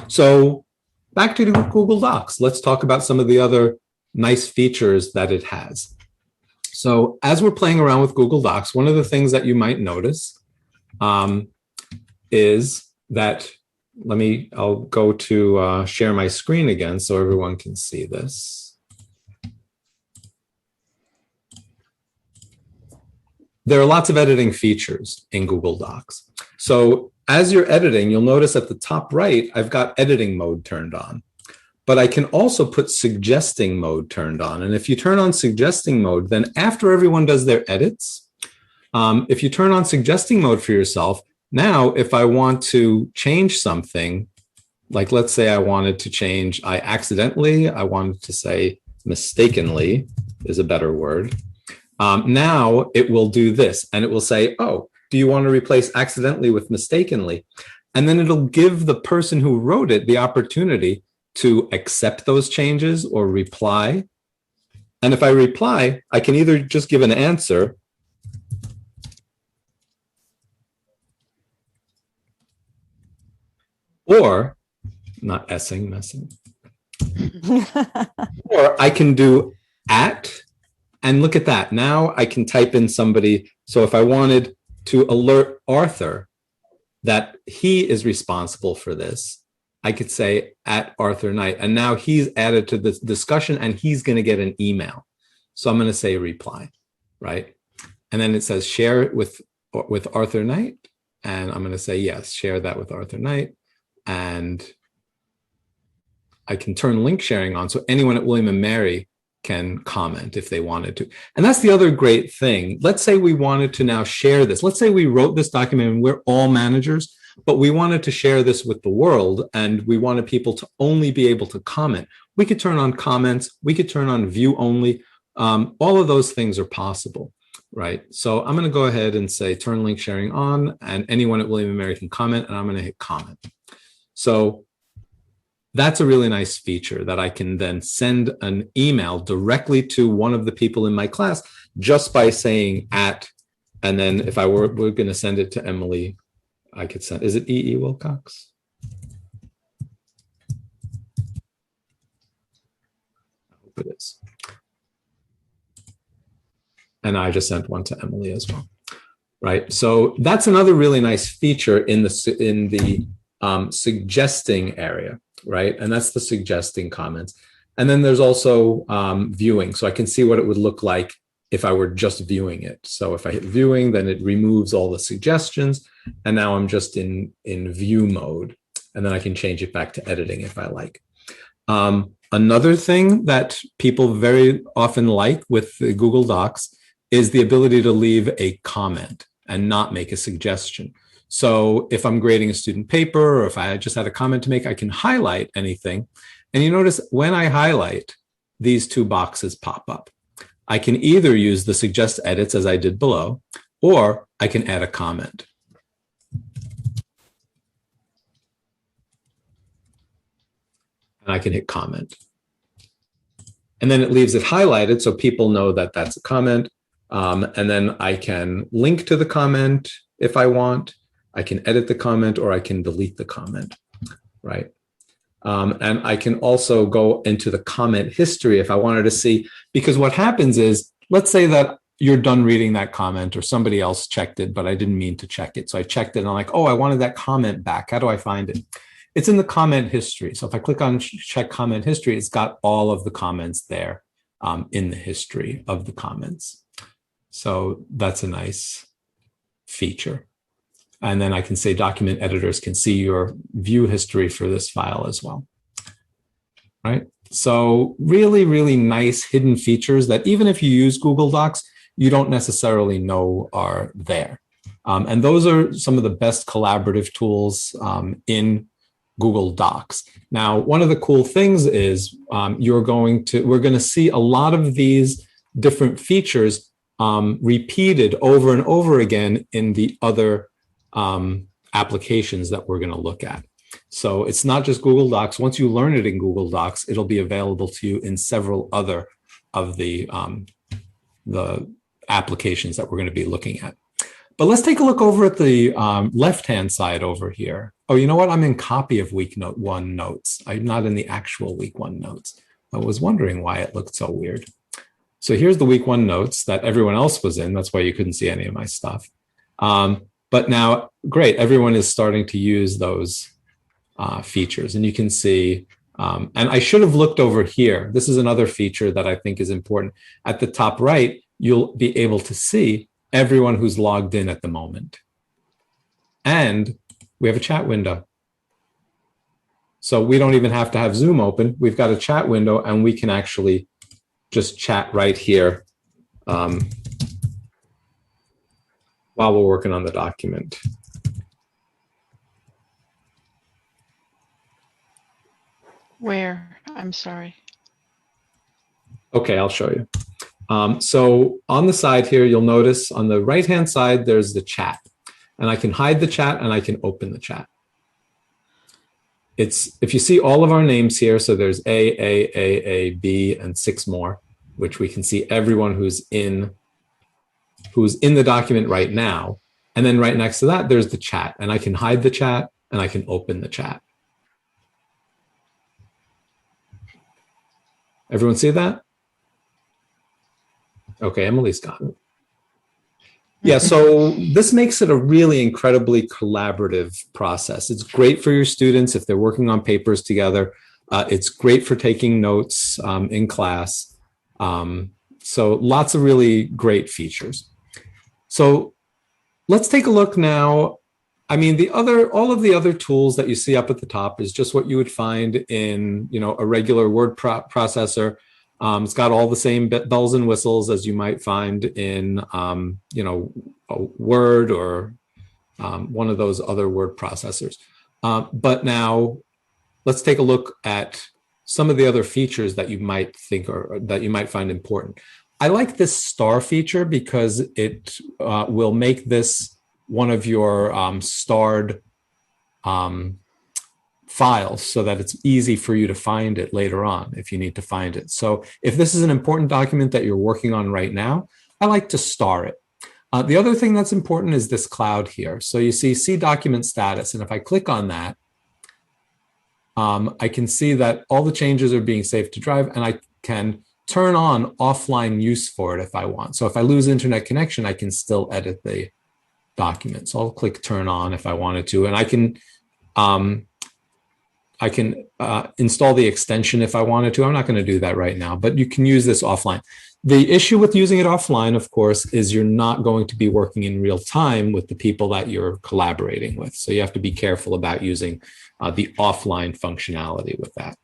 Speaker 1: So back to Google Docs. Let's talk about some of the other nice features that it has. So as we're playing around with Google Docs, one of the things that you might notice is that, I'll go to share my screen again so everyone can see this. There are lots of editing features in Google Docs. So as you're editing, you'll notice at the top right, I've got editing mode turned on. But I can also put suggesting mode turned on. And if you turn on suggesting mode, then after everyone does their edits, if you turn on suggesting mode for yourself, now if I want to change something, like let's say I wanted to change, I wanted to say mistakenly is a better word. Now it will do this, and it will say, oh, do you want to replace accidentally with mistakenly? And then it'll give the person who wrote it the opportunity to accept those changes or reply. And if I reply, I can either just give an answer or not messing, or I can do @ and look at that. Now I can type in somebody. So if I wanted to alert Arthur that he is responsible for this, I could say @Arthur Knight, and now he's added to this discussion and he's going to get an email. So I'm going to say reply, right? And then it says share it with Arthur Knight. And I'm going to say, yes, share that with Arthur Knight. And I can turn link sharing on. So anyone at William & Mary can comment if they wanted to. And that's the other great thing. Let's say we wanted to now share this. Let's say we wrote this document and we're all managers, but we wanted to share this with the world and we wanted people to only be able to comment. We could turn on comments. We could turn on view only. All of those things are possible, right? So I'm going to go ahead and say turn link sharing on, and anyone at William & Mary can comment, and I'm going to hit comment. So that's a really nice feature that I can then send an email directly to one of the people in my class just by saying @ and then if I were going to send it to Emily, I could send, is it E.E. Wilcox? I hope it is. And I just sent one to Emily as well, right? So that's another really nice feature in the suggesting area, right? And that's the suggesting comments. And then there's also viewing. So I can see what it would look like if I were just viewing it. So if I hit viewing, then it removes all the suggestions. And now I'm just in view mode. And then I can change it back to editing if I like. Another thing that people very often like with the Google Docs is the ability to leave a comment and not make a suggestion. So if I'm grading a student paper, or if I just had a comment to make, I can highlight anything. And you notice when I highlight, these two boxes pop up. I can either use the suggest edits as I did below, or I can add a comment. And I can hit comment. And then it leaves it highlighted so people know that that's a comment. And then I can link to the comment if I want. I can edit the comment, or I can delete the comment, right? And I can also go into the comment history if I wanted to see, because what happens is, let's say that you're done reading that comment, or somebody else checked it, but I didn't mean to check it. So I checked it and I'm like, oh, I wanted that comment back. How do I find it? It's in the comment history. So if I click on check comment history, it's got all of the comments there in the history of the comments. So that's a nice feature. And then I can say document editors can see your view history for this file as well, right? So really, really nice hidden features that even if you use Google Docs, you don't necessarily know are there. And those are some of the best collaborative tools in Google Docs. Now, one of the cool things is we're going to see a lot of these different features repeated over and over again in the other applications that we're going to look at. So it's not just Google Docs. Once you learn it in Google Docs, it'll be available to you in several other of the applications that we're going to be looking at. But let's take a look over at the left-hand side over here. Oh, you know what? I'm in copy of week 1 notes. I'm not in the actual week 1 notes. I was wondering why it looked so weird. So here's the week 1 notes that everyone else was in. That's why you couldn't see any of my stuff. But now, great, everyone is starting to use those features. And you can see, and I should have looked over here. This is another feature that I think is important. At the top right, you'll be able to see everyone who's logged in at the moment. And we have a chat window. So we don't even have to have Zoom open. We've got a chat window, and we can actually just chat right here while we're working on the document.
Speaker 4: Where? I'm sorry.
Speaker 1: Okay, I'll show you. So on the side here, you'll notice on the right-hand side, there's the chat. And I can hide the chat and I can open the chat. If you see all of our names here, so there's A, B, and 6 more, which we can see everyone who's in the document right now. And then right next to that, there's the chat. And I can hide the chat and I can open the chat. Everyone see that? Okay, Emily's got it. Yeah, so this makes it a really incredibly collaborative process. It's great for your students if they're working on papers together. It's great for taking notes in class. So lots of really great features. So let's take a look now. I mean, all of the other tools that you see up at the top is just what you would find in, a regular word processor. It's got all the same bells and whistles as you might find in, a Word or one of those other word processors. But now let's take a look at some of the other features that you might think or that you might find important. I like this star feature because it will make this one of your starred files so that it's easy for you to find it later on if you need to find it. So if this is an important document that you're working on right now, I like to star it. The other thing that's important is this cloud here. So you see document status. And if I click on that, I can see that all the changes are being saved to drive, and I can turn on offline use for it if I want. So if I lose internet connection, I can still edit the document. So I'll click turn on if I wanted to, and I can install the extension if I wanted to. I'm not going to do that right now, but you can use this offline. The issue with using it offline, of course, is you're not going to be working in real time with the people that you're collaborating with. So you have to be careful about using the offline functionality with that.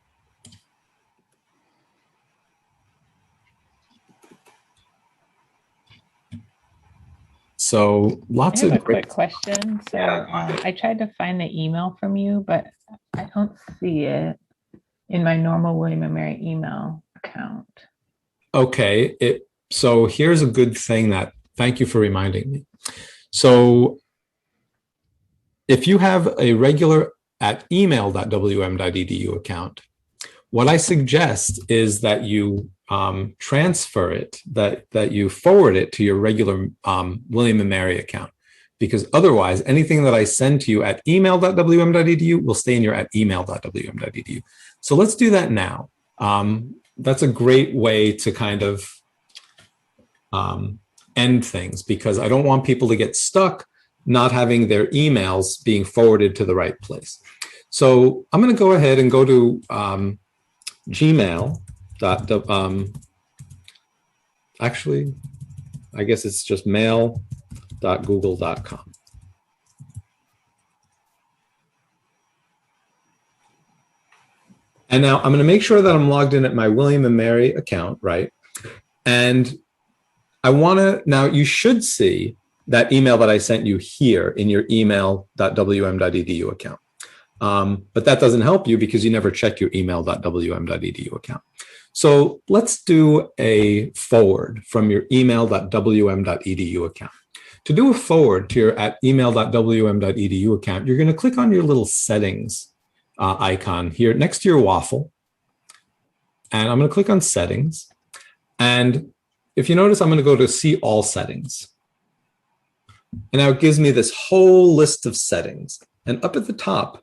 Speaker 1: So
Speaker 5: I
Speaker 1: lots
Speaker 5: have
Speaker 1: of
Speaker 5: a quick question. So I tried to find the email from you, but I don't see it in my normal William and Mary email account.
Speaker 1: Okay, so here's a good thing that, thank you for reminding me. So if you have a regular at email.wm.edu account, what I suggest is that you transfer it, that you forward it to your regular William and Mary account, because otherwise anything that I send to you at email.wm.edu will stay in your at email.wm.edu. So let's do that now. That's a great way to kind of end things, because I don't want people to get stuck not having their emails being forwarded to the right place. So I'm going to go ahead and go to Gmail. Actually, I guess it's just mail.google.com. And now I'm going to make sure that I'm logged in at my William and Mary account, right? And I want to, now you should see that email that I sent you here in your email.wm.edu account. But that doesn't help you because you never check your email.wm.edu account. So let's do a forward from your email.wm.edu account. To do a forward to your at email.wm.edu account, you're going to click on your little settings icon here next to your waffle. And I'm going to click on settings. And if you notice, I'm going to go to see all settings. And now it gives me this whole list of settings. And up at the top,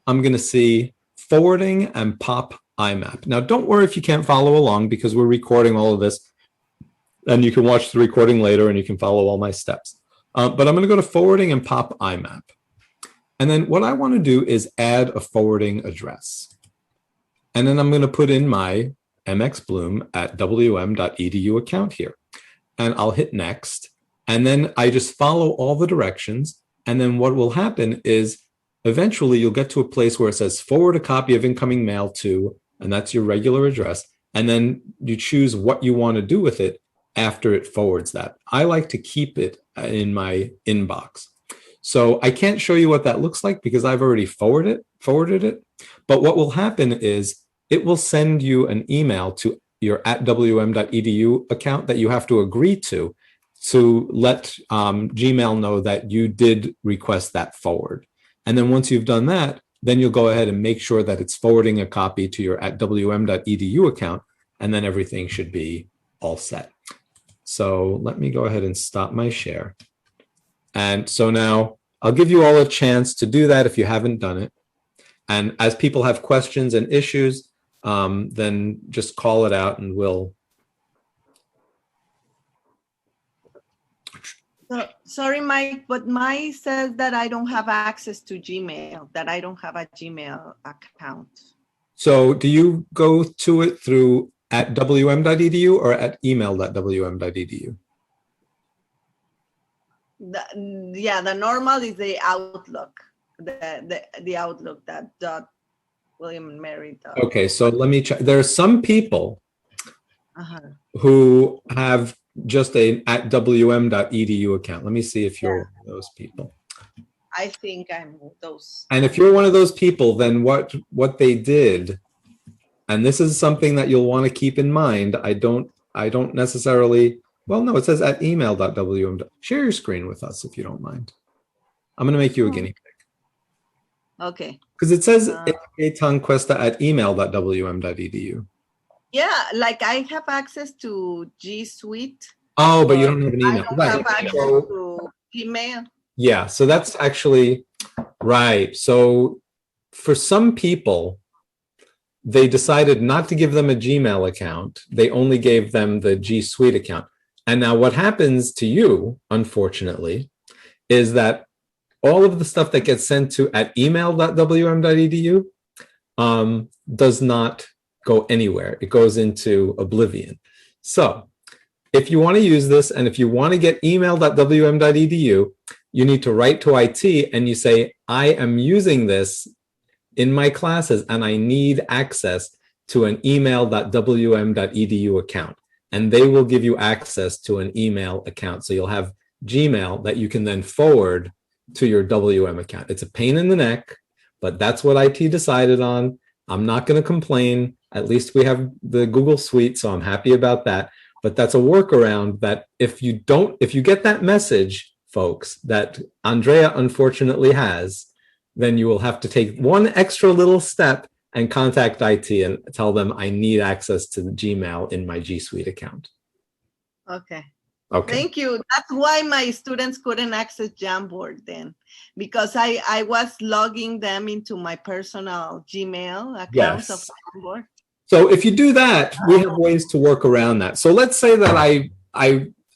Speaker 1: I'm going to see forwarding and Pop Imap. Now, don't worry if you can't follow along, because we're recording all of this. And you can watch the recording later and you can follow all my steps. But I'm going to go to forwarding and Pop Imap. And then what I want to do is add a forwarding address. And then I'm going to put in my mxbloom@wm.edu account here. And I'll hit next. And then I just follow all the directions. And then what will happen is eventually you'll get to a place where it says forward a copy of incoming mail to, and that's your regular address. And then you choose what you want to do with it after it forwards that. I like to keep it in my inbox. So I can't show you what that looks like because I've already forwarded it. But what will happen is it will send you an email to your @wm.edu account that you have to agree to let Gmail know that you did request that forward. And then once you've done that, then you'll go ahead and make sure that it's forwarding a copy to your @wm.edu account, and then everything should be all set. So let me go ahead and stop my share. And so now I'll give you all a chance to do that if you haven't done it. And as people have questions and issues, then just call it out and we'll.
Speaker 3: Sorry, Mike, but Mike says that I don't have access to Gmail, that I don't have a Gmail account.
Speaker 1: So do you go to it through @wm.edu or @email.wm.edu?
Speaker 3: Yeah, the normal is the Outlook, the Outlook that William and Mary.
Speaker 1: Okay, so let me check. There are some people who have just a @wm.edu account. Let me see if you're one of those people.
Speaker 3: I think I'm those.
Speaker 1: And if you're one of those people, then what they did, and this is something that you'll want to keep in mind. I don't necessarily. Well, no, it says @email.wm. Share your screen with us if you don't mind. I'm going to make you a guinea pig.
Speaker 3: Okay.
Speaker 1: Because it says @email.wm.edu.
Speaker 3: Yeah, like I have access to G Suite.
Speaker 1: Oh, but you don't have an
Speaker 3: I
Speaker 1: email.
Speaker 3: don't
Speaker 1: Right.
Speaker 3: have access to Gmail.
Speaker 1: Yeah, so that's actually right. So for some people, they decided not to give them a Gmail account. They only gave them the G Suite account. And now what happens to you, unfortunately, is that all of the stuff that gets sent to @email.wm.edu does not go anywhere. It goes into oblivion. So if you want to use this and if you want to get email.wm.edu, you need to write to IT and you say, I am using this in my classes and I need access to an email.wm.edu account. And they will give you access to an email account. So you'll have Gmail that you can then forward to your WM account. It's a pain in the neck, but that's what IT decided on. I'm not going to complain. At least we have the Google Suite, so I'm happy about that. But that's a workaround that if you get that message, folks, that Andrea unfortunately has, then you will have to take one extra little step and contact IT and tell them I need access to the Gmail in my G Suite account.
Speaker 3: Okay.
Speaker 1: Okay.
Speaker 3: Thank you. That's why my students couldn't access Jamboard then, because I was logging them into my personal Gmail accounts of
Speaker 1: Yes.
Speaker 3: Jamboard.
Speaker 1: So if you do that, we have ways to work around that. So let's say that I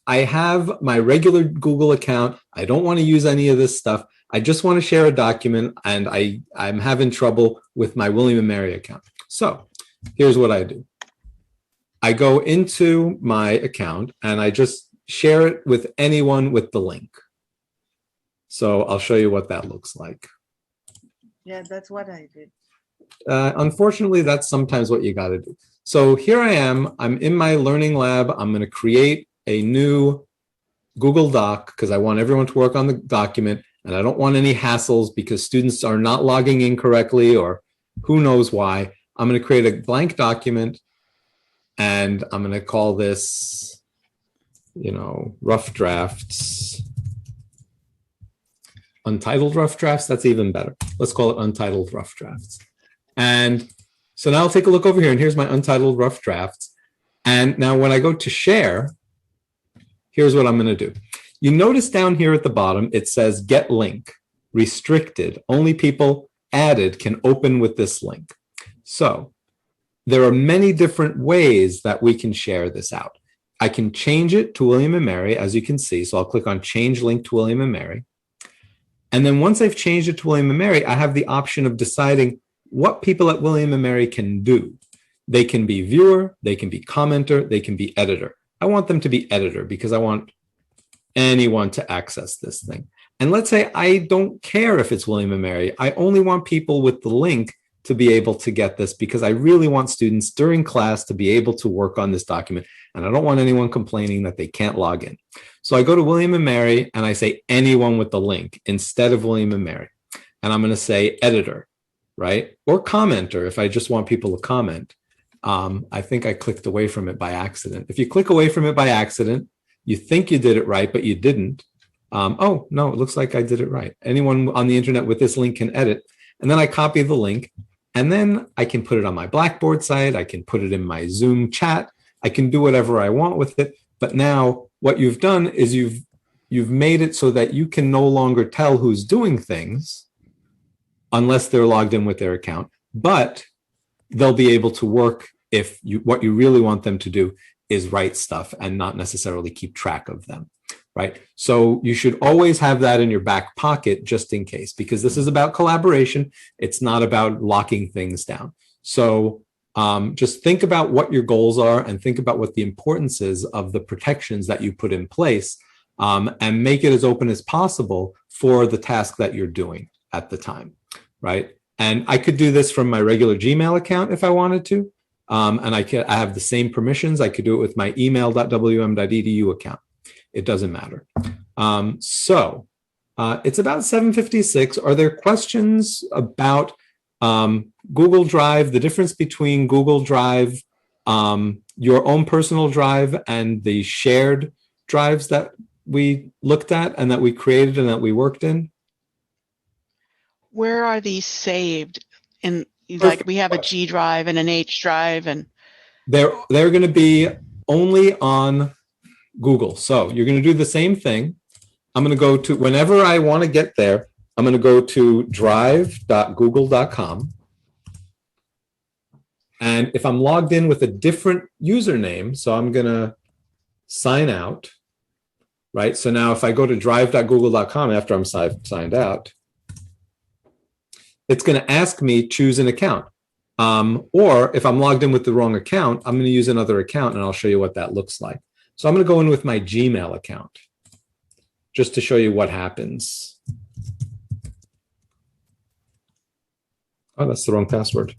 Speaker 1: have my regular Google account. I don't want to use any of this stuff. I just want to share a document, and I'm having trouble with my William and Mary account. So here's what I do. I go into my account and I just share it with anyone with the link. So I'll show you what that looks like.
Speaker 3: Yeah, that's what I did.
Speaker 1: Unfortunately, that's sometimes what you got to do. So here I am. I'm in my learning lab. I'm going to create a new Google Doc because I want everyone to work on the document, and I don't want any hassles because students are not logging in correctly or who knows why. I'm going to create a blank document, and I'm going to call this, rough drafts. Untitled rough drafts, that's even better. Let's call it untitled rough drafts. And so now I'll take a look over here, and here's my untitled rough drafts. And now when I go to share, here's what I'm going to do. You notice down here at the bottom, it says get link, restricted. Only people added can open with this link. So there are many different ways that we can share this out. I can change it to William and Mary, as you can see. So I'll click on change link to William and Mary. And then once I've changed it to William and Mary, I have the option of deciding what people at William and Mary can do. They can be viewer, they can be commenter, they can be editor. I want them to be editor because I want anyone to access this thing. And let's say I don't care if it's William and Mary. I only want people with the link to be able to get this because I really want students during class to be able to work on this document. And I don't want anyone complaining that they can't log in. So I go to William and Mary and I say anyone with the link instead of William and Mary. And I'm going to say editor, right? Or commenter if I just want people to comment. I think I clicked away from it by accident. If you click away from it by accident, you think you did it right, but you didn't. Oh, no, it looks like I did it right. Anyone on the internet with this link can edit. And then I copy the link. And then I can put it on my Blackboard site. I can put it in my Zoom chat. I can do whatever I want with it. But now what you've done is you've made it so that you can no longer tell who's doing things unless they're logged in with their account. But they'll be able to work if what you really want them to do is write stuff and not necessarily keep track of them, right? So you should always have that in your back pocket just in case, because this is about collaboration. It's not about locking things down. So just think about what your goals are and think about what the importance is of the protections that you put in place, and make it as open as possible for the task that you're doing at the time, right? And I could do this from my regular Gmail account if I wanted to. And I have the same permissions. I could do it with my email.wm.edu account. It doesn't matter. So it's about 7:56. Are there questions about Google Drive, the difference between Google Drive, your own personal drive, and the shared drives that we looked at and that we created and that we worked in?
Speaker 4: Where are these saved? In like we have a G drive and an H drive, and
Speaker 1: they're going to be only on Google. So you're going to do the same thing. I'm going to go to, whenever I want to get there, I'm going to go to drive.google.com. And if I'm logged in with a different username, so I'm going to sign out, right? So now if I go to drive.google.com after I'm signed out, it's going to ask me choose an account. Or if I'm logged in with the wrong account, I'm going to use another account and I'll show you what that looks like. So I'm going to go in with my Gmail account just to show you what happens. Oh, that's the wrong password.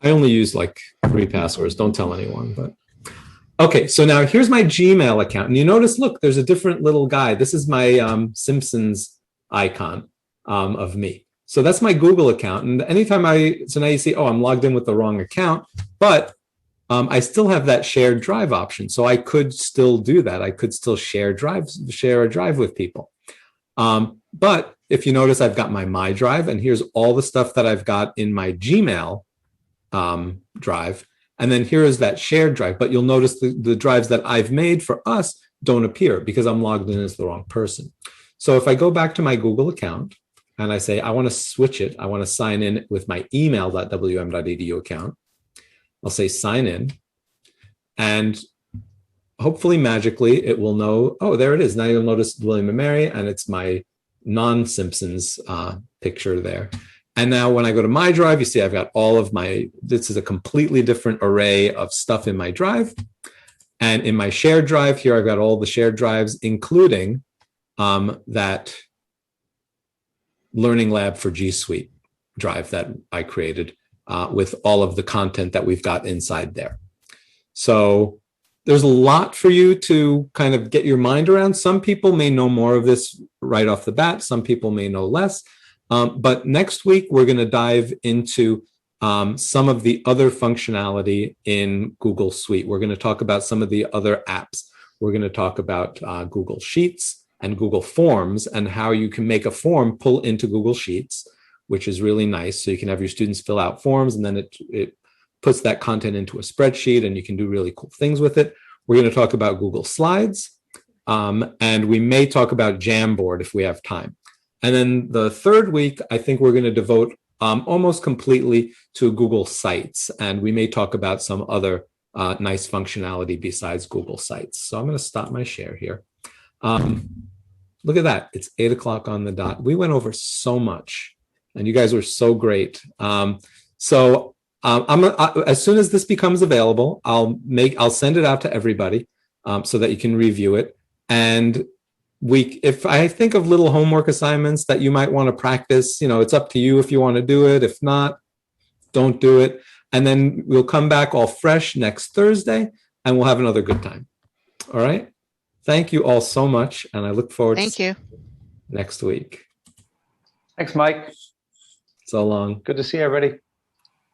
Speaker 1: I only use like 3 passwords. Don't tell anyone, but Okay, so now here's my Gmail account. And you notice, look, there's a different little guy. This is my Simpsons icon of me. So that's my Google account. And anytime so now you see, oh, I'm logged in with the wrong account, but I still have that shared drive option. So I could still do that. I could still share a drive with people. But if you notice, I've got my drive, and here's all the stuff that I've got in my Gmail drive. And then here is that shared drive. But you'll notice the drives that I've made for us don't appear because I'm logged in as the wrong person. So if I go back to my Google account and I say, I want to switch it, I want to sign in with my email.wm.edu account, I'll say sign in. And hopefully magically it will know, oh, there it is. Now you'll notice William and Mary, and it's my non-Simpsons picture there. And now when I go to my drive, you see I've got all of this is a completely different array of stuff in my drive. And in my shared drive here, I've got all the shared drives, including that Learning Lab for G Suite drive that I created with all of the content that we've got inside there. So there's a lot for you to kind of get your mind around. Some people may know more of this right off the bat. Some people may know less. But next week, we're going to dive into some of the other functionality in Google Suite. We're going to talk about some of the other apps. We're going to talk about Google Sheets and Google Forms and how you can make a form pull into Google Sheets, which is really nice. So you can have your students fill out forms, and then it puts that content into a spreadsheet, and you can do really cool things with it. We're going to talk about Google Slides, and we may talk about Jamboard if we have time. And then the third week, I think we're going to devote almost completely to Google Sites, and we may talk about some other nice functionality besides Google Sites. So I'm going to stop my share here. Look at that. It's 8 o'clock on the dot. We went over so much, and you guys were so great. As soon as this becomes available, I'll send it out to everybody so that you can review it. And if I think of little homework assignments that you might want to practice, it's up to you if you want to do it. If not, don't do it. And then we'll come back all fresh next Thursday, and we'll have another good time. All right. Thank you all so much, and I look forward to next week.
Speaker 8: Thanks, Mike.
Speaker 1: So long.
Speaker 8: Good to see everybody.